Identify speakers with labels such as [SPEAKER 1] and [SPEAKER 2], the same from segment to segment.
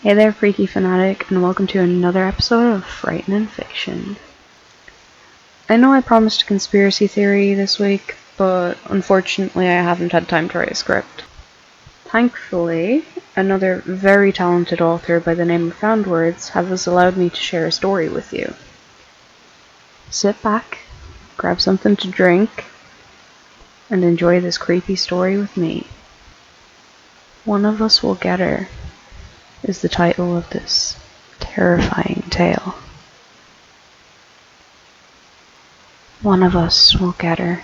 [SPEAKER 1] Hey there, Freaky Fanatic, and welcome to another episode of Frightening Fiction. I know I promised a conspiracy theory this week, but unfortunately I haven't had time to write a script. Thankfully, another very talented author by the name of FoundWords has allowed me to share a story with you. Sit back, grab something to drink, and enjoy this creepy story with me. One of Us Will Get Her is the title of this terrifying tale. One of us will get her.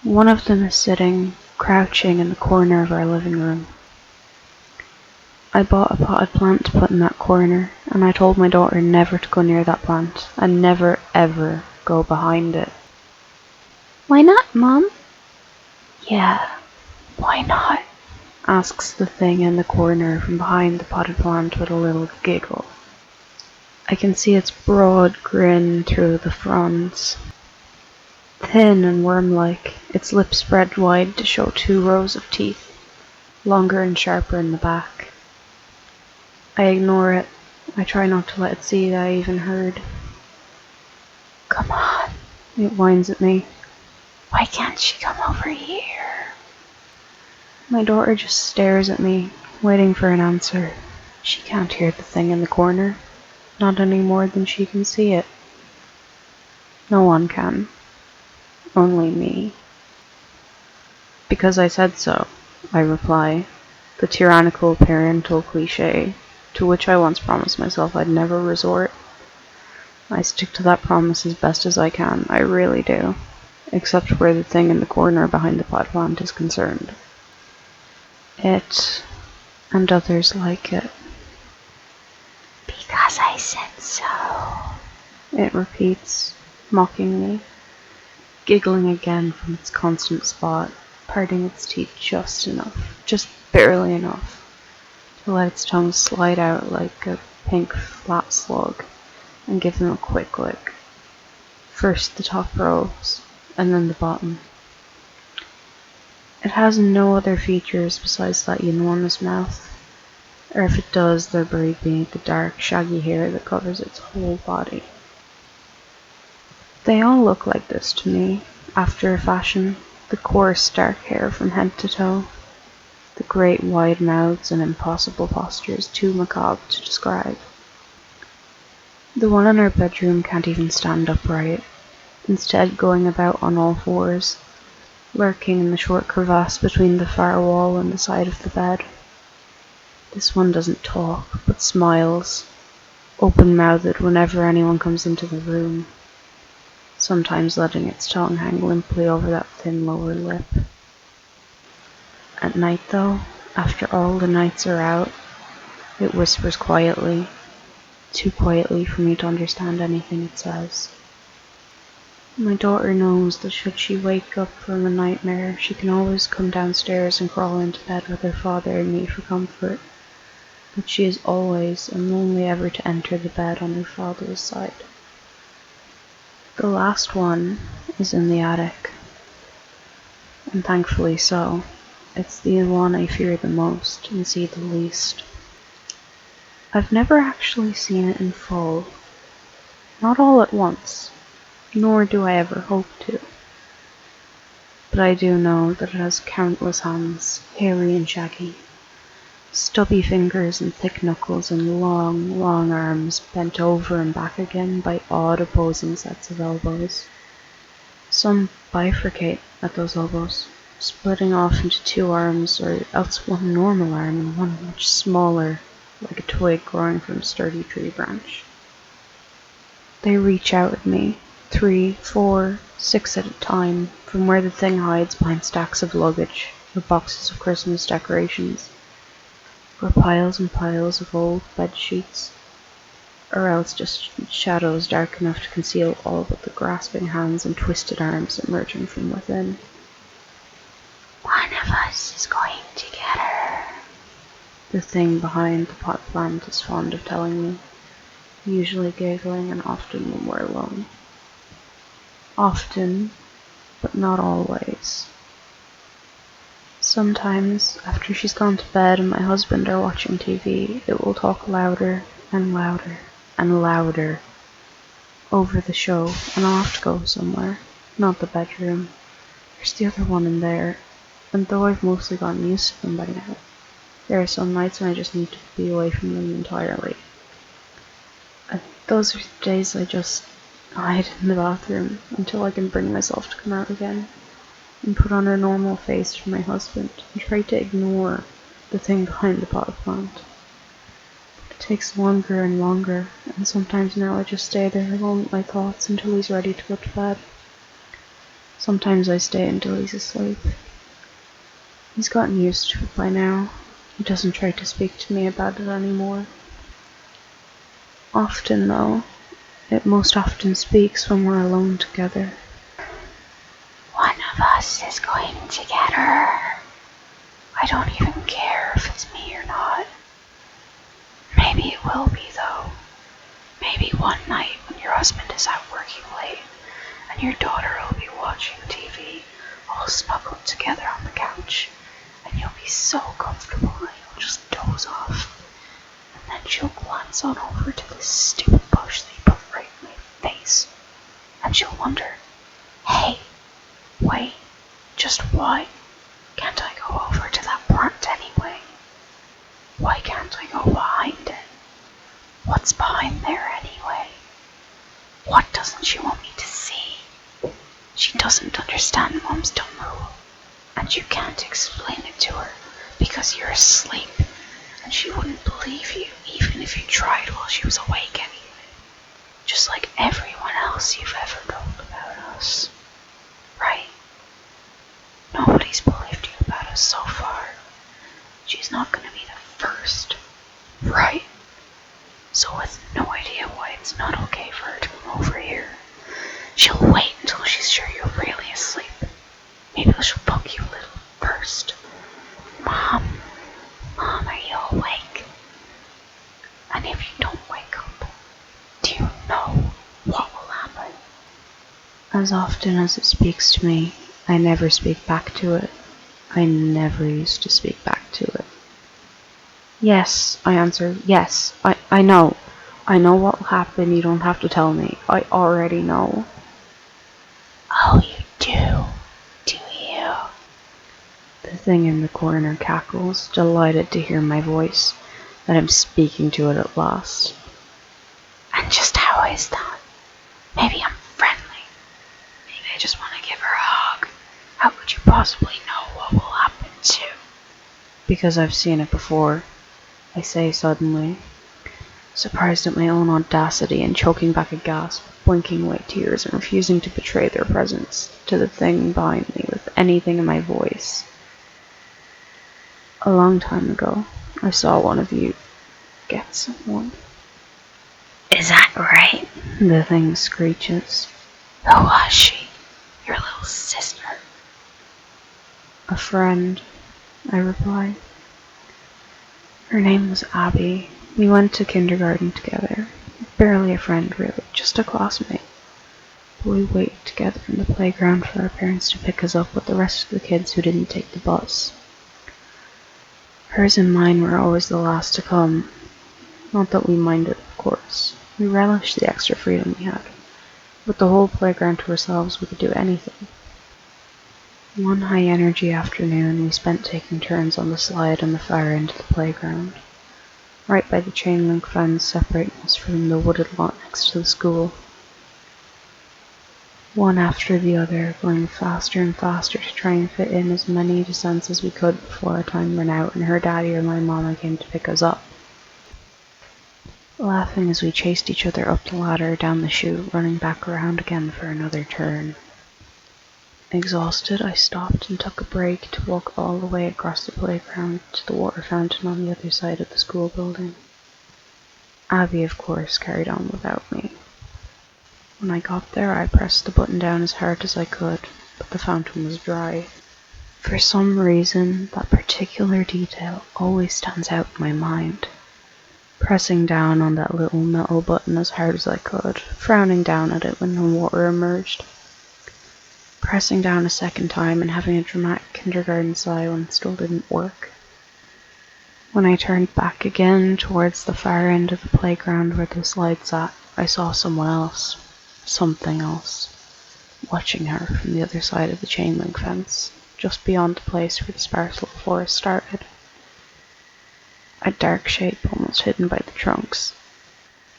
[SPEAKER 1] One of them is sitting, crouching in the corner of our living room. I bought a potted plant to put in that corner, and I told my daughter never to go near that plant, and never ever go behind it. Why not, Mom? Yeah, why not? Asks the thing in the corner from behind the potted plant with a little giggle. I can see its broad grin through the fronds. Thin and worm-like, its lips spread wide to show 2 rows of teeth, longer and sharper in the back. I ignore it. I try not to let it see that I even heard. Come on, it whines at me. Why can't she come over here? My daughter just stares at me, waiting for an answer. She can't hear the thing in the corner, not any more than she can see it. No one can. Only me. Because I said so, I reply, the tyrannical parental cliché to which I once promised myself I'd never resort. I stick to that promise as best as I can, I really do, except where the thing in the corner behind the pot plant is concerned. It, and others like it. Because I said so, it repeats, mockingly, giggling again from its constant spot, parting its teeth just enough, just barely enough, to let its tongue slide out like a pink flat slug and give them a quick lick. First the top rows, and then the bottom. It has no other features besides that enormous mouth, or if it does, they're buried beneath the dark, shaggy hair that covers its whole body. They all look like this to me, after a fashion, the coarse, dark hair from head to toe, the great wide mouths and impossible postures too macabre to describe. The one in our bedroom can't even stand upright, instead going about on all fours, lurking in the short crevasse between the far wall and the side of the bed. This one doesn't talk, but smiles, open-mouthed whenever anyone comes into the room, sometimes letting its tongue hang limply over that thin lower lip. At night, though, after all the nights are out, it whispers quietly, too quietly for me to understand anything it says. My daughter knows that should she wake up from a nightmare, she can always come downstairs and crawl into bed with her father and me for comfort, but she is always and only ever to enter the bed on her father's side. The last one is in the attic, and thankfully so. It's the one I fear the most and see the least. I've never actually seen it in full, not all at once, nor do I ever hope to. But I do know that it has countless hands, hairy and shaggy, stubby fingers and thick knuckles and long, long arms bent over and back again by odd opposing sets of elbows. Some bifurcate at those elbows, splitting off into 2 arms, or else one normal arm and one much smaller, like a twig growing from a sturdy tree branch. They reach out at me, 3, 4, 6 at a time, from where the thing hides behind stacks of luggage or boxes of Christmas decorations, or piles and piles of old bed sheets, or else just shadows dark enough to conceal all but the grasping hands and twisted arms emerging from within. One of us is going to get her, the thing behind the pot plant is fond of telling me, usually giggling and often when we're alone. Often, but not always. Sometimes, after she's gone to bed and my husband are watching TV, it will talk louder and louder and louder over the show, and I'll have to go somewhere. Not the bedroom. There's the other one in there, and though I've mostly gotten used to them by now, there are some nights when I just need to be away from them entirely. And those are the days I just hide in the bathroom until I can bring myself to come out again and put on a normal face for my husband and try to ignore the thing behind the pot plant. But it takes longer and longer, and sometimes now I just stay there alone with my thoughts until he's ready to go to bed. Sometimes I stay until he's asleep. He's gotten used to it by now. He doesn't try to speak to me about it anymore. Often, though, it most often speaks when we're alone together. One of us is going to get her. I don't even care if it's me or not. Maybe it will be, though. Maybe one night when your husband is out working late and your daughter will be watching TV all snuggled together on the couch, and you'll be so comfortable that you'll just doze off. And then she'll glance on over to this stupid bush that you put right in my face, and she'll wonder, hey, wait, just why can't I go over to that plant anyway? Why can't I go behind it? What's behind there anyway? What doesn't she want me to see? She doesn't understand Mom's dumb rule, and you can't explain it to her because you're asleep, and she wouldn't believe you even if you tried while she was awake anyway. Just like everyone else you've ever told about us. Right? Nobody's believed you about us so far. She's not gonna be the first. Right? So with no idea why it's not okay for her to come over here, she'll wait until she's sure you're really asleep. Maybe she'll poke you a little first. Mom, are you awake? And if you don't wake up, do you know what will happen? As often as it speaks to me, I never speak back to it. I never used to speak back to it. Yes, I answer, yes, I know. I know what will happen, you don't have to tell me. I already know. Oh, you do you? The thing in the corner cackles, delighted to hear my voice, that I'm speaking to it at last. And just how is that? Maybe I'm friendly. Maybe I just want to give her a hug. How could you possibly know what will happen too? Because I've seen it before, I say suddenly, surprised at my own audacity and choking back a gasp, blinking away tears and refusing to betray their presence to the thing behind me with anything in my voice. A long time ago, I saw one of you get someone. Is that right? The thing screeches. Who was she? Your little sister? A friend, I reply. Her name was Abby. We went to kindergarten together. Barely a friend, really, just a classmate. But we waited together in the playground for our parents to pick us up with the rest of the kids who didn't take the bus. Hers and mine were always the last to come. Not that we minded, of course. We relished the extra freedom we had. With the whole playground to ourselves, we could do anything. One high-energy afternoon, we spent taking turns on the slide on the far end of the playground, right by the chain-link fence separating us from the wooded lot next to the school. One after the other, going faster and faster to try and fit in as many descents as we could before our time ran out and her daddy or my mama came to pick us up. Laughing as we chased each other up the ladder, down the chute, running back around again for another turn. Exhausted, I stopped and took a break to walk all the way across the playground to the water fountain on the other side of the school building. Abby, of course, carried on without me. When I got there, I pressed the button down as hard as I could, but the fountain was dry. For some reason, that particular detail always stands out in my mind. Pressing down on that little metal button as hard as I could, frowning down at it when the water emerged. pressing down a second time and having a dramatic kindergarten sigh when it still didn't work. When I turned back again towards the far end of the playground where the slide sat, I saw someone else, something else, watching her from the other side of the chain link fence, just beyond the place where the sparse little forest started. A dark shape almost hidden by the trunks.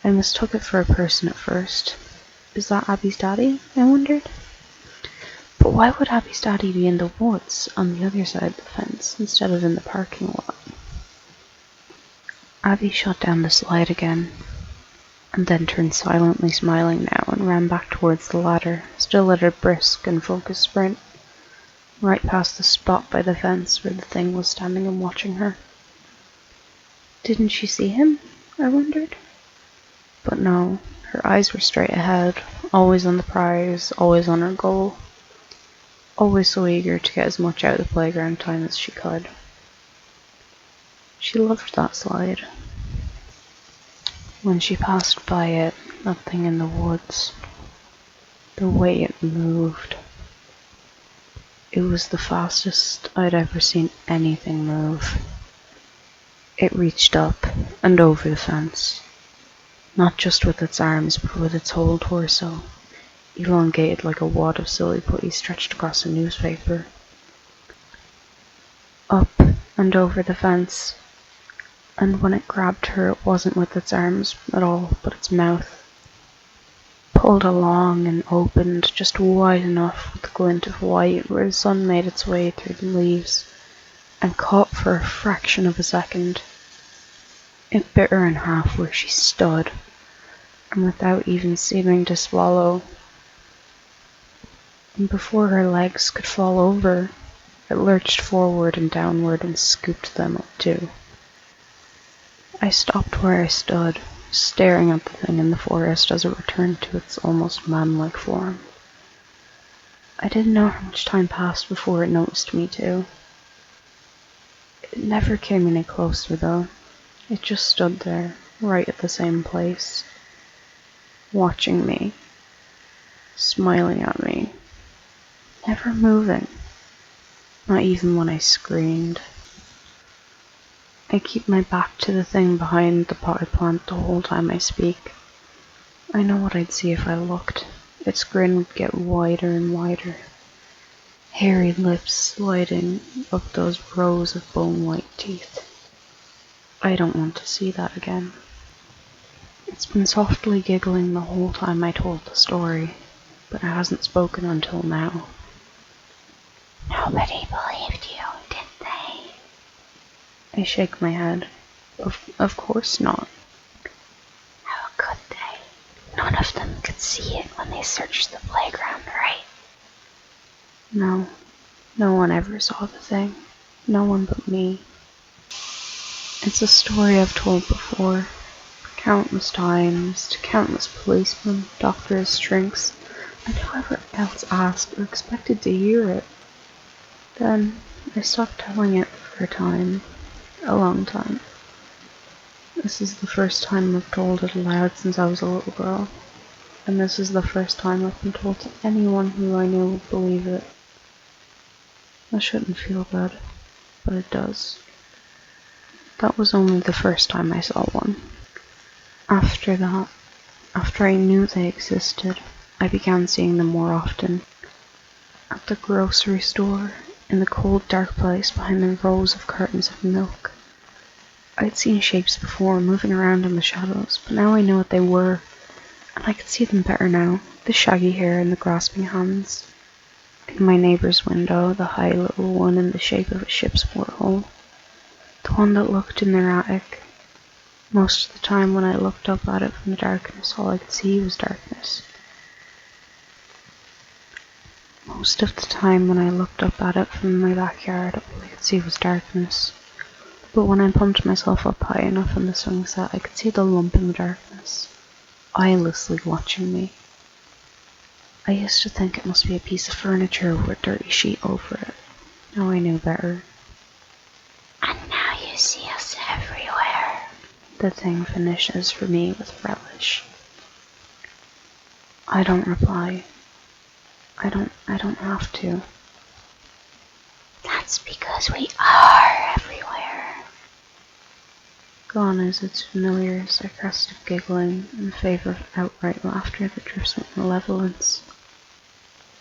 [SPEAKER 1] I mistook it for a person at first. Is that Abby's daddy? I wondered. But why would Abby's daddy be in the woods on the other side of the fence instead of in the parking lot? Abby shot down the slide again, and then turned silently smiling now and ran back towards the ladder, still at a brisk and focused sprint, right past the spot by the fence where the thing was standing and watching her. Didn't she see him? I wondered. But no, her eyes were straight ahead, always on the prize, always on her goal, always so eager to get as much out of the playground time as she could. She loved that slide. When she passed by it, that thing in the woods, the way it moved, it was the fastest I'd ever seen anything move. It reached up and over the fence, not just with its arms, but with its whole torso, elongated like a wad of silly putty stretched across a newspaper. Up and over the fence, and when it grabbed her, it wasn't with its arms at all, but its mouth. Pulled along and opened just wide enough with the glint of white where the sun made its way through the leaves, and caught for a fraction of a second. It bit her in half where she stood, and without even seeming to swallow, and before her legs could fall over, it lurched forward and downward and scooped them up too. I stopped where I stood, staring at the thing in the forest as it returned to its almost man-like form. I didn't know how much time passed before it noticed me too. It never came any closer though. It just stood there, right at the same place, watching me, smiling at me, never moving, not even when I screamed. I keep my back to the thing behind the potted plant the whole time I speak. I know what I'd see if I looked. Its grin would get wider and wider. Hairy lips sliding up those rows of bone-white teeth. I don't want to see that again. It's been softly giggling the whole time I told the story, but it hasn't spoken until now. Nobody believed you, did they? I shake my head. Of course not. How could they? None of them could see it when they searched the playground, right? No. No one ever saw the thing. No one but me. It's a story I've told before. Countless times to countless policemen, doctors, shrinks, and whoever else asked or expected to hear it. Then I stopped telling it for a time. A long time. This is the first time I've told it aloud since I was a little girl, and this is the first time I've been told to anyone who I knew would believe it. That shouldn't feel good, but it does. That was only the first time I saw one. After that, after I knew they existed, I began seeing them more often. At the grocery store, in the cold dark place behind the rows of cartons of milk. I'd seen shapes before, moving around in the shadows, but now I knew what they were, and I could see them better now, the shaggy hair and the grasping hands. In my neighbour's window, the high little one in the shape of a ship's porthole. The one that looked in their attic. Most of the time when I looked up at it from the darkness, all I could see was darkness. Most of the time when I looked up at it from my backyard, all I could see was darkness. But when I pumped myself up high enough in the swing set, I could see the lump in the darkness, eyelessly watching me. I used to think it must be a piece of furniture with a dirty sheet over it. Now I knew better. And now you see us everywhere, the thing finishes for me with relish. I don't reply. I don't have to. That's because we are everywhere. Gone is its familiar, sarcastic giggling in favor of outright laughter that drifts with malevolence.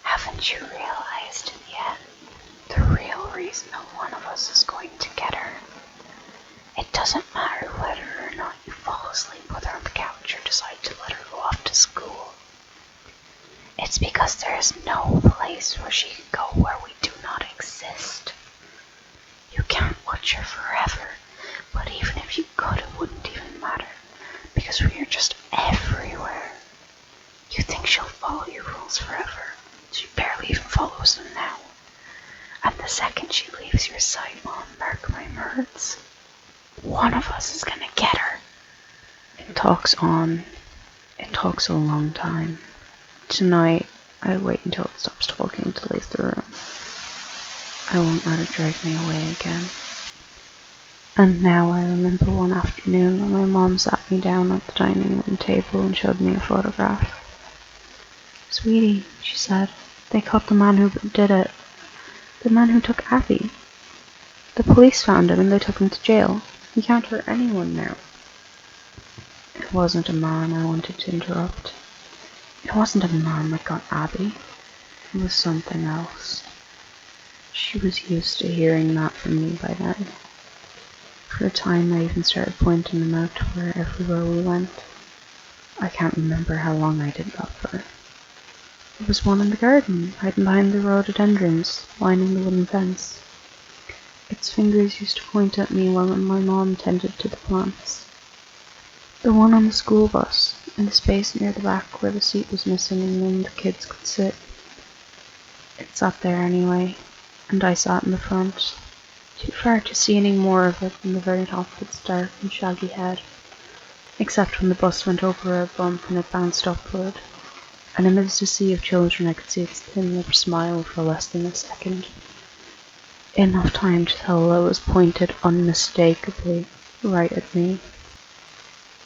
[SPEAKER 1] Haven't you realized it yet? The real reason that one of us is going to get her. It doesn't matter whether or not you fall asleep with her on the couch or decide to let her go off to school. It's because there is no place where she can go where we do not exist. You can't watch her forever, but even if you could, it wouldn't even matter, because we are just everywhere. You think she'll follow your rules forever? She barely even follows them now. And the second she leaves your sight, mark my words, one of us is gonna get her. It talks on. It talks a long time. Tonight, I wait until it stops talking to leave the room. I won't let it drag me away again. And now I remember one afternoon when my mom sat me down at the dining room table and showed me a photograph. Sweetie, she said, they caught the man who did it. The man who took Abby. The police found him and they took him to jail. He can't hurt anyone now. It wasn't a man, I wanted to interrupt. It wasn't a man that got Abby. It was something else. She was used to hearing that from me by then. For a time I even started pointing them out to her everywhere we went. I can't remember how long I did that for. There was one in the garden, hiding behind the rhododendrons, lining the wooden fence. Its fingers used to point at me while my mom tended to the plants. The one on the school bus, in the space near the back where the seat was missing and none of the kids could sit. It sat there anyway, and I sat in the front, too far to see any more of it than the very top of its dark and shaggy head, except when the bus went over a bump and it bounced upward, and amidst a sea of children I could see its thin lips smile for less than a second. Enough time to tell that it was pointed unmistakably right at me.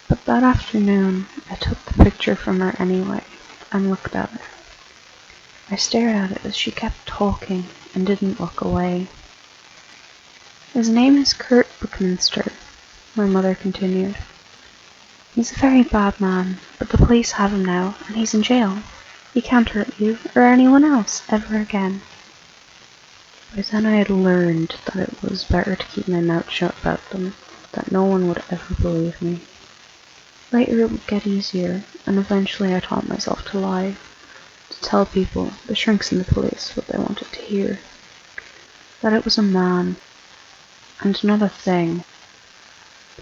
[SPEAKER 1] But that afternoon, I took the picture from her anyway, and looked at her. I stared at it as she kept talking, and didn't look away. His name is Kurt Buckminster, my mother continued. He's a very bad man, but the police have him now, and he's in jail. He can't hurt you, or anyone else, ever again. By then I had learned that it was better to keep my mouth shut about them, that no one would ever believe me. Later it would get easier, and eventually I taught myself to lie, to tell people, the shrinks in the police, what they wanted to hear. That it was a man, and not a thing,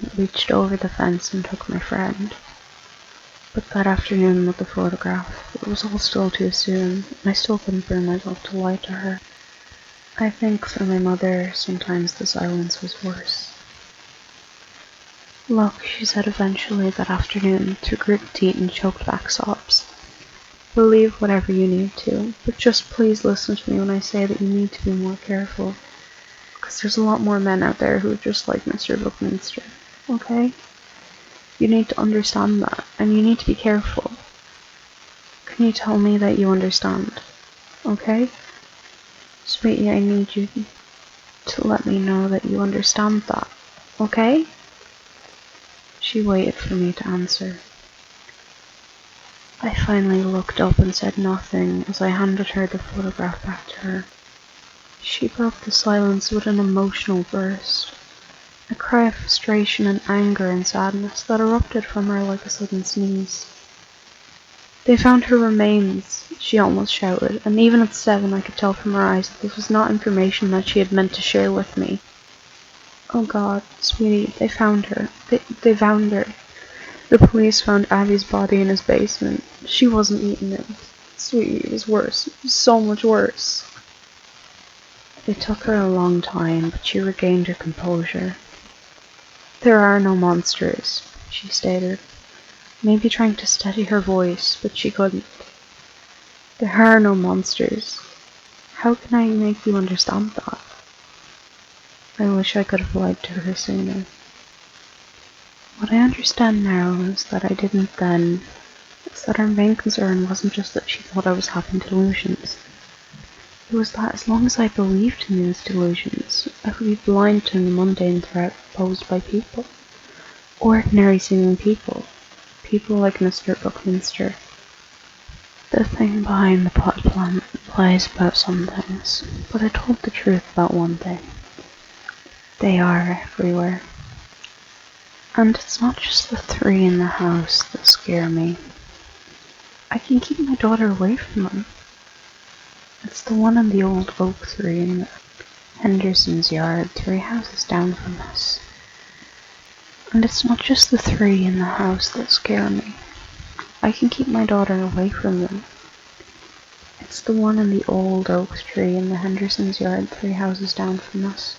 [SPEAKER 1] that reached over the fence and took my friend. But that afternoon with the photograph, it was all still too soon, and I still couldn't bring myself to lie to her. I think for my mother, sometimes the silence was worse. Look, she said eventually that afternoon, through gritted teeth and choked back sobs. Believe whatever you need to, but just please listen to me when I say that you need to be more careful. Because there's a lot more men out there who are just like Mr. Buckminster, okay? You need to understand that, and you need to be careful. Can you tell me that you understand, okay? Sweetie, I need you to let me know that you understand that, okay? She waited for me to answer. I finally looked up and said nothing as I handed her the photograph back to her. She broke the silence with an emotional burst, a cry of frustration and anger and sadness that erupted from her like a sudden sneeze. They found her remains, she almost shouted, and even at 7 I could tell from her eyes that this was not information that she had meant to share with me. Oh God, sweetie, they found her. They found her. The police found Abby's body in his basement. She wasn't eating it. Sweetie, it was worse. It was so much worse. It took her a long time, but she regained her composure. There are no monsters, she stated, maybe trying to steady her voice, but she couldn't. There are no monsters. How can I make you understand that? I wish I could have lied to her sooner. What I understand now is that I didn't then, is that her main concern wasn't just that she thought I was having delusions. It was that as long as I believed in these delusions, I would be blind to the mundane threat posed by people. Ordinary seeming people. People like Mr. Buckminster. The thing behind the pot plant lies about some things, but I told the truth about one thing. They are everywhere. And it's not just the three in the house that scare me. I can keep my daughter away from them. It's the one in the old oak tree in Henderson's yard, 3 houses down from us. And it's not just the three in the house that scare me. I can keep my daughter away from them. It's the one in the old oak tree in the Henderson's yard, 3 houses down from us.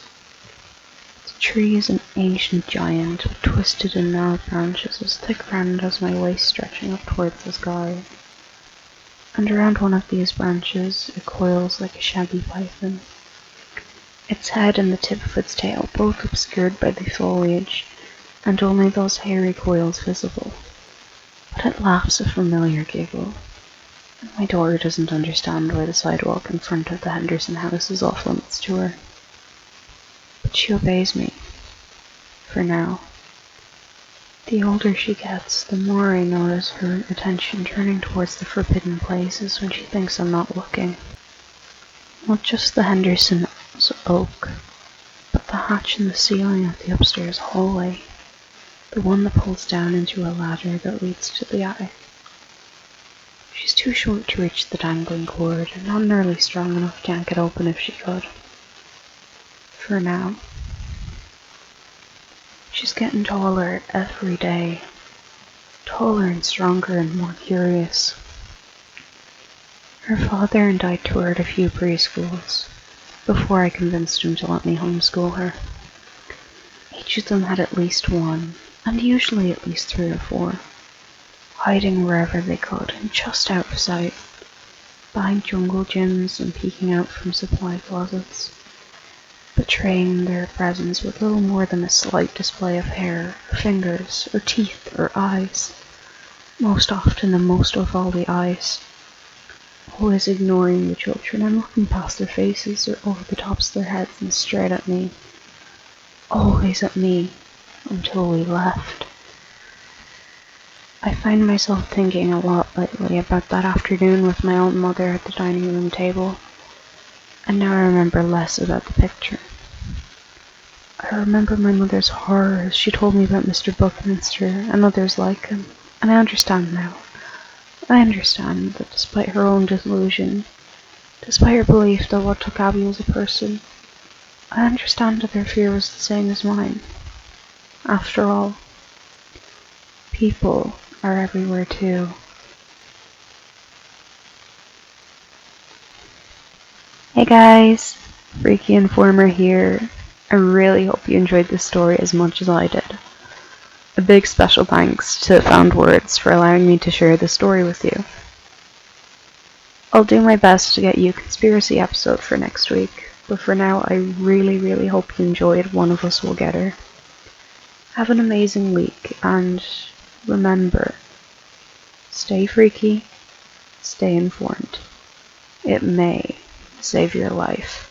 [SPEAKER 1] The tree is an ancient giant with twisted and gnarled branches as thick round as my waist stretching up towards the sky. And around one of these branches it coils like a shaggy python. Its head and the tip of its tail both obscured by the foliage, and only those hairy coils visible. But it laughs a familiar giggle. My daughter doesn't understand why the sidewalk in front of the Henderson house is off limits to her. But she obeys me. For now. The older she gets, the more I notice her attention turning towards the forbidden places when she thinks I'm not looking. Not just the Henderson's oak, but the hatch in the ceiling of the upstairs hallway. The one that pulls down into a ladder that leads to the attic. She's too short to reach the dangling cord, and not nearly strong enough to yank it open if she could. For now. She's getting taller every day. Taller and stronger and more curious. Her father and I toured a few preschools before I convinced him to let me homeschool her. Each of them had at least one, and usually at least 3 or 4, hiding wherever they could and just out of sight, behind jungle gyms and peeking out from supply closets, betraying their presence with little more than a slight display of hair, or fingers, or teeth, or eyes. Most often and most of all the eyes. Always ignoring the children and looking past their faces or over the tops of their heads and straight at me. Always at me, until we left. I find myself thinking a lot lately about that afternoon with my own mother at the dining room table, and now I remember less about the picture. I remember my mother's horror as she told me about Mr. Buckminster and others like him, and I understand now. I understand that despite her own delusion, despite her belief that what took Abby was a person, I understand that her fear was the same as mine. After all, people are everywhere too. Hey guys, Freaky Informer here. I really hope you enjoyed this story as much as I did. A big special thanks to FoundWords for allowing me to share this story with you. I'll do my best to get you a conspiracy episode for next week, but for now I really hope you enjoyed One of Us Will Get Her. Have an amazing week, and remember, stay freaky, stay informed. It may save your life.